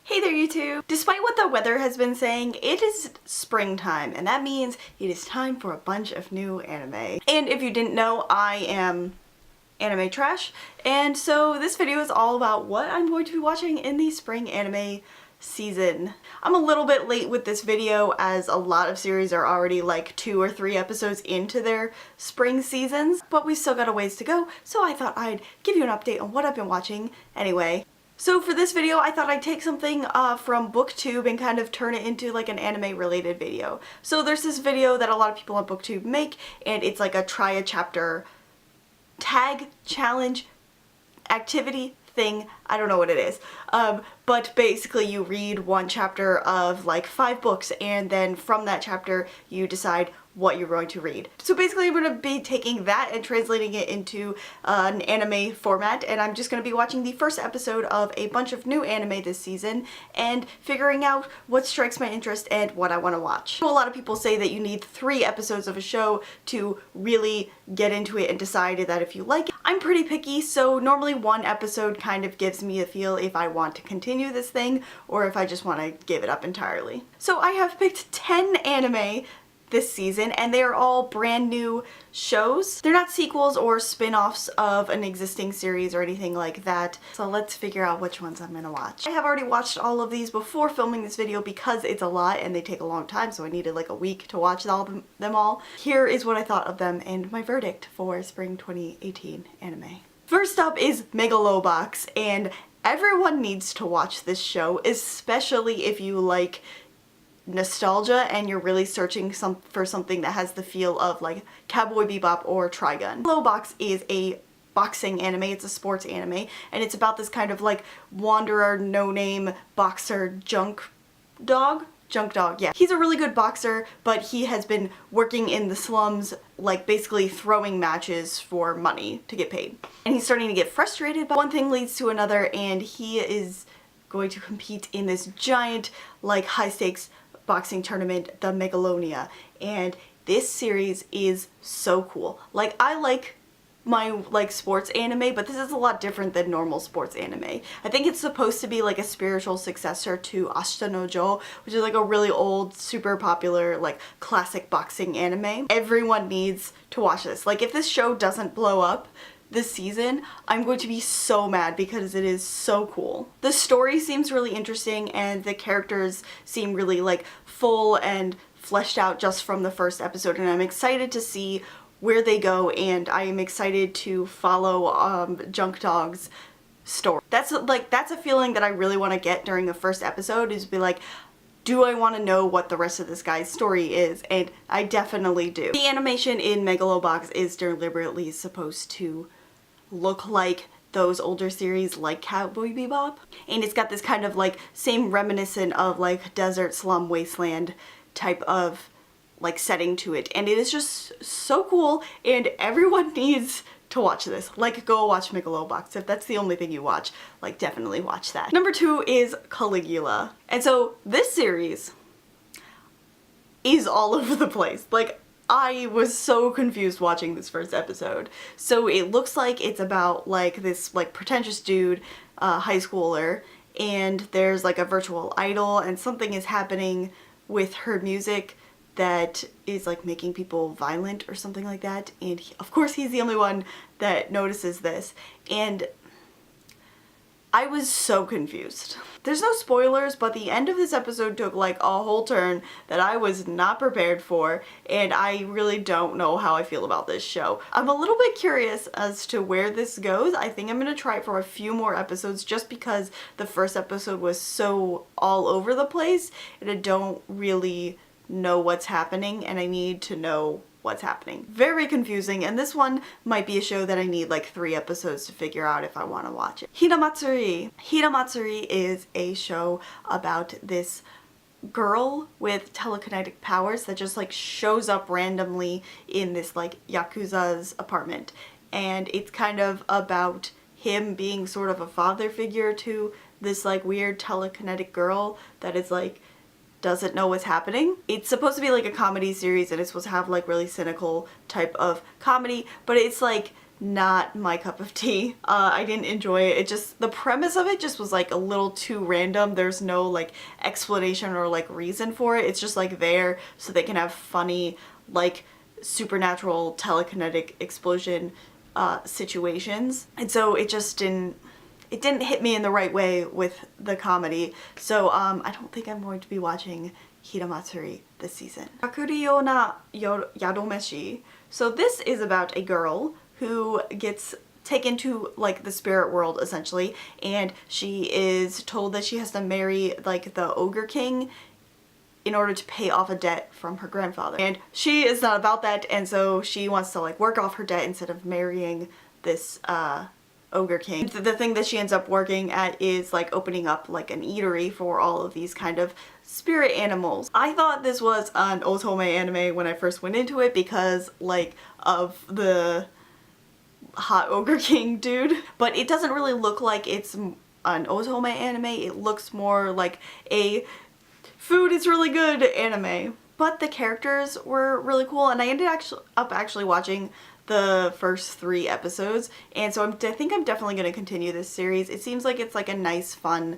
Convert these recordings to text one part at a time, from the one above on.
Hey there YouTube! Despite what the weather has been saying, it is springtime, and that means it is time for a bunch of new anime. And if you didn't know, I am anime trash, and so this video is all about what I'm going to be watching in the spring anime season. I'm a little bit late with this video as a lot of series are already like 2 or 3 episodes into their spring seasons, but we still got a ways to go, so I thought I'd give you an update on what I've been watching anyway. So for this video, I thought I'd take something from BookTube and kind of turn it into like an anime related video. So there's this video that a lot of people on BookTube make, and it's like a try a chapter tag challenge activity thing. I don't know what it is. But basically you read one chapter of like 5 books, and then from that chapter you decide what you're going to read. So basically I'm going to be taking that and translating it into an anime format, and I'm just going to be watching the first episode of a bunch of new anime this season and figuring out what strikes my interest and what I want to watch. A lot of people say that you need 3 episodes of a show to really get into it and decide that if you like it. I'm pretty picky, so normally 1 episode kind of gives me a feel if I want to continue this thing or if I just want to give it up entirely. So I have picked 10 anime this season, and they are all brand new shows. They're not sequels or spin-offs of an existing series or anything like that, so let's figure out which ones I'm gonna watch. I have already watched all of these before filming this video because it's a lot and they take a long time, so I needed like a week to watch them all. Here is what I thought of them and my verdict for spring 2018 anime. First up is Megalo Box, and everyone needs to watch this show, especially if you like nostalgia and you're really searching for something that has the feel of like Cowboy Bebop or Trigun. Megalo Box is a boxing anime, it's a sports anime, and it's about this kind of like wanderer, no-name boxer junk dog, yeah. He's a really good boxer, but he has been working in the slums, like basically throwing matches for money to get paid. And he's starting to get frustrated, but one thing leads to another, and he is going to compete in this giant, like, high-stakes boxing tournament, the Megalonia, and this series is so cool. Like, I like my sports anime, but this is a lot different than normal sports anime. I think it's supposed to be like a spiritual successor to Ashita no Jo, which is like a really old, super popular, like classic boxing anime. Everyone needs to watch this. Like, if this show doesn't blow up this season, I'm going to be so mad because it is so cool. The story seems really interesting and the characters seem really like full and fleshed out just from the first episode, and I'm excited to see where they go, and I am excited to follow Junk Dog's story. That's a feeling that I really want to get during the first episode, is be like, do I want to know what the rest of this guy's story is? And I definitely do. The animation in Megalo Box is deliberately supposed to look like those older series like Cowboy Bebop, and it's got this kind of like same reminiscent of like desert slum wasteland type of like setting to it, and it is just so cool, and everyone needs to watch this. Like, go watch Megalo Box. If that's the only thing you watch, like, definitely watch that. Number 2 is Caligula, and so this series is all over the place. Like, I was so confused watching this first episode. So it looks like it's about like this like pretentious dude, high schooler, and there's like a virtual idol, and something is happening with her music that is like making people violent or something like that, and of course he's the only one that notices this, and I was so confused. There's no spoilers, but the end of this episode took like a whole turn that I was not prepared for, and I really don't know how I feel about this show. I'm a little bit curious as to where this goes. I think I'm gonna try it for a few more episodes just because the first episode was so all over the place and I don't really know what's happening, and I need to know what's happening. Very confusing, and this one might be a show that I need like 3 episodes to figure out if I want to watch it. Heda Matsuri. Heda Matsuri is a show about this girl with telekinetic powers that just like shows up randomly in this like Yakuza's apartment, and it's kind of about him being sort of a father figure to this like weird telekinetic girl that is like doesn't know what's happening. It's supposed to be like a comedy series, and it's supposed to have like really cynical type of comedy, but it's like not my cup of tea. I didn't enjoy it. It just, the premise of it just was like a little too random. There's no like explanation or like reason for it. It's just like there so they can have funny like supernatural telekinetic explosion situations. And so it just didn't hit me in the right way with the comedy. So I don't think I'm going to be watching Heda Matsuri this season. Dione Yo Yo. So this is about a girl who gets taken to like the spirit world essentially, and she is told that she has to marry like the ogre king in order to pay off a debt from her grandfather. And she is not about that, and so she wants to like work off her debt instead of marrying this ogre king. The thing that she ends up working at is like opening up like an eatery for all of these kind of spirit animals. I thought this was an otome anime when I first went into it because like of the hot ogre king dude, but it doesn't really look like it's an otome anime. It looks more like a food is really good anime. But the characters were really cool, and I ended up actually watching the first 3 episodes, and so I think I'm definitely going to continue this series. It seems like it's like a nice, fun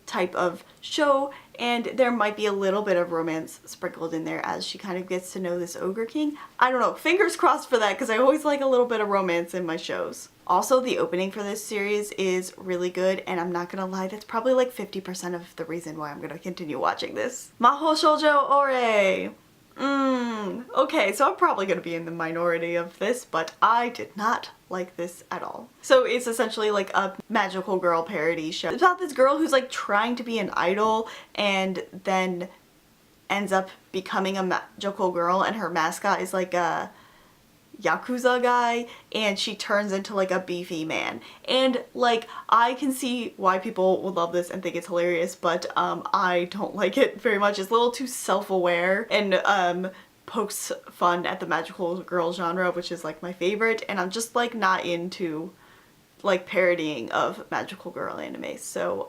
type of show, and there might be a little bit of romance sprinkled in there as she kind of gets to know this ogre king. I don't know, fingers crossed for that, because I always like a little bit of romance in my shows. Also, the opening for this series is really good, and I'm not gonna lie, that's probably like 50% of the reason why I'm gonna continue watching this. Mahou Shoujo Ore! Okay, so I'm probably gonna be in the minority of this, but I did not like this at all. So it's essentially like a magical girl parody show. It's about this girl who's like trying to be an idol and then ends up becoming a magical girl, and her mascot is like a Yakuza guy, and she turns into like a beefy man. And like, I can see why people would love this and think it's hilarious, but I don't like it very much. It's a little too self-aware and pokes fun at the magical girl genre, which is like my favorite, and I'm just like not into like parodying of magical girl anime. So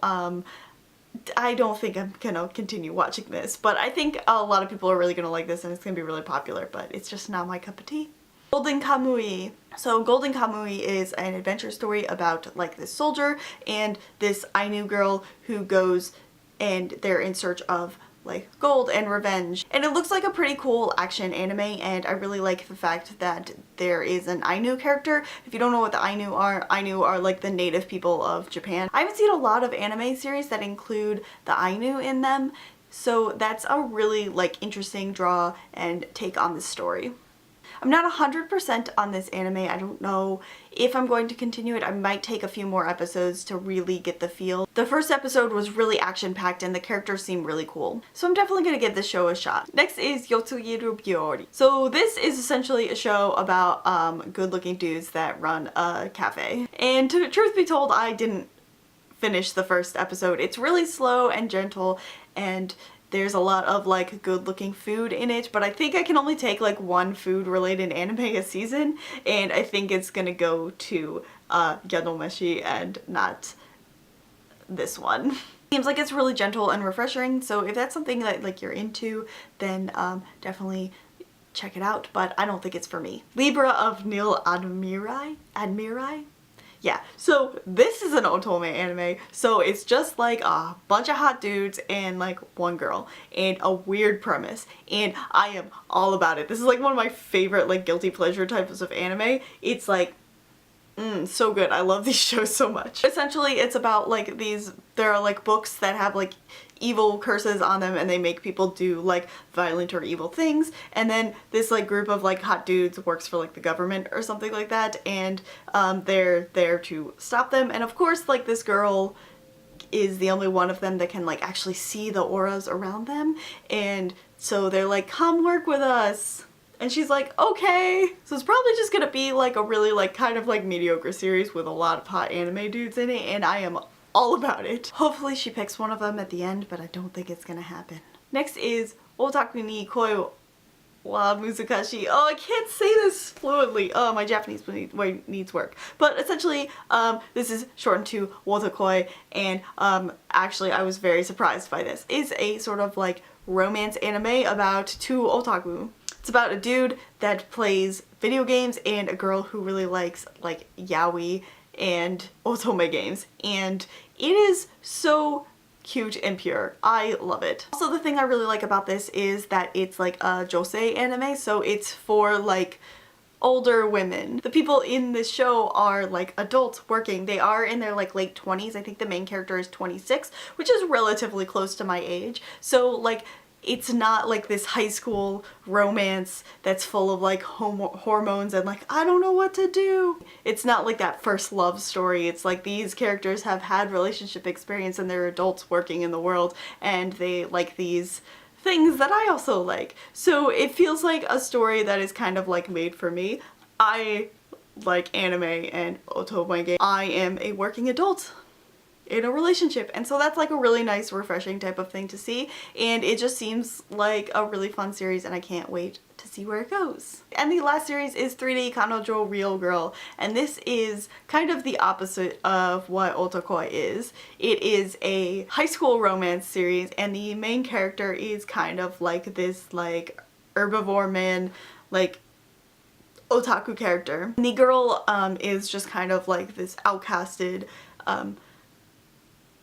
I don't think I'm gonna continue watching this, but I think a lot of people are really gonna like this and it's gonna be really popular, but it's just not my cup of tea. Golden Kamui. So Golden Kamui is an adventure story about like this soldier and this Ainu girl who goes and they're in search of like gold and revenge. And it looks like a pretty cool action anime, and I really like the fact that there is an Ainu character. If you don't know what the Ainu are like the native people of Japan. I haven't seen a lot of anime series that include the Ainu in them, so that's a really like interesting draw and take on this story. I'm not 100% on this anime. I don't know if I'm going to continue it. I might take a few more episodes to really get the feel. The first episode was really action-packed and the characters seem really cool. So I'm definitely going to give this show a shot. Next is Yotsugiru Byori. So this is essentially a show about good-looking dudes that run a cafe. And truth be told, I didn't finish the first episode. It's really slow and gentle, and there's a lot of like good looking food in it, but I think I can only take like one food related anime a season, and I think it's gonna go to Yadomeshi and not this one. Seems like it's really gentle and refreshing, so if that's something that like you're into, then definitely check it out, but I don't think it's for me. Libra of Mirai? Yeah, so this is an otome anime, so it's just like a bunch of hot dudes and like one girl and a weird premise, and I am all about it. This is like one of my favorite like guilty pleasure types of anime. It's like so good. I love these shows so much. Essentially it's about like there are like books that have like evil curses on them and they make people do like violent or evil things, and then this like group of like hot dudes works for like the government or something like that, and they're there to stop them, and of course like this girl is the only one of them that can like actually see the auras around them, and so they're like, come work with us. And she's like, okay. So it's probably just gonna be like a really like kind of like mediocre series with a lot of hot anime dudes in it, and I am all about it. Hopefully she picks one of them at the end, but I don't think it's gonna happen. Next is Otaku ni Koi wa Muzakashi. Oh, I can't say this fluently. Oh, my Japanese needs work. But essentially, this is shortened to Wotakoi, and actually I was very surprised by this. It's a sort of like romance anime about 2 otaku. It's about a dude that plays video games and a girl who really likes like yaoi and otome games, and it is so cute and pure. I love it. Also, the thing I really like about this is that it's like a josei anime, so it's for like older women. The people in this show are like adults working. They are in their like late 20s. I think the main character is 26, which is relatively close to my age. So like it's not like this high school romance that's full of like hormones and like I don't know what to do. It's not like that first love story. It's like these characters have had relationship experience and they're adults working in the world, and they like these things that I also like. So it feels like a story that is kind of like made for me. I like anime and otome game. I am a working adult in a relationship, and so that's like a really nice, refreshing type of thing to see, and it just seems like a really fun series, and I can't wait to see where it goes. And the last series is 3D Kanojo Real Girl, and this is kind of the opposite of what Otakoi is. It is a high school romance series, and the main character is kind of like this like herbivore man, like otaku character. And the girl is just kind of like this outcasted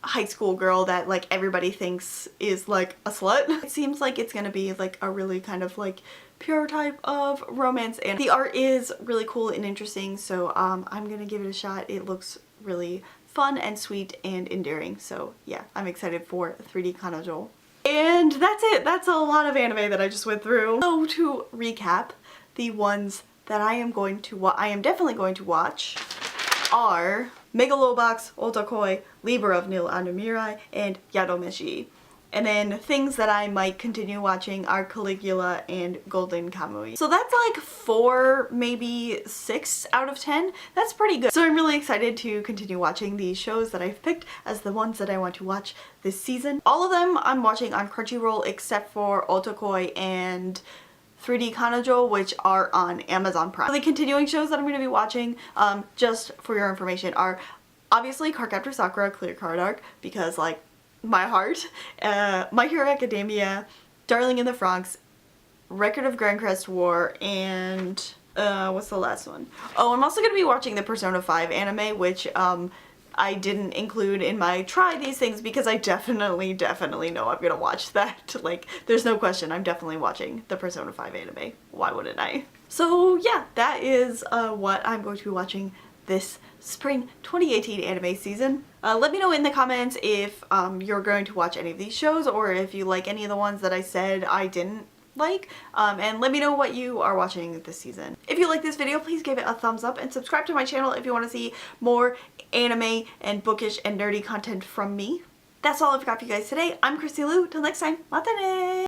high school girl that like everybody thinks is like a slut. It seems like it's gonna be like a really kind of like pure type of romance, and the art is really cool and interesting, so I'm gonna give it a shot. It looks really fun and sweet and endearing, so yeah, I'm excited for 3D Kanojo. And that's it. That's a lot of anime that I just went through. So to recap, the ones that I am definitely going to watch are Megalo Box, Otakoi, Libra of Mirai, and Yadomeshi. And then things that I might continue watching are Caligula and Golden Kamui. So that's like 4, maybe 6 out of 10. That's pretty good. So I'm really excited to continue watching these shows that I've picked as the ones that I want to watch this season. All of them I'm watching on Crunchyroll except for Otakoi and 3D Kanojo, which are on Amazon Prime. The continuing shows that I'm going to be watching, just for your information, are obviously Cardcaptor Sakura Clear Card Arc, because like my heart, My Hero Academia, Darling in the Franxx, Record of Grand Crest War, and what's the last one? Oh, I'm also going to be watching the Persona 5 anime, which I didn't include in my try these things because I definitely know I'm gonna watch that. Like, there's no question, I'm definitely watching the Persona 5 anime. Why wouldn't I? So yeah, that is what I'm going to be watching this spring 2018 anime season. Let me know in the comments if you're going to watch any of these shows, or if you like any of the ones that I said I didn't like, and let me know what you are watching this season. If you like this video, please give it a thumbs up and subscribe to my channel if you want to see more anime and bookish and nerdy content from me. That's all I've got for you guys today. I'm Christy Lou. Till next time, matane!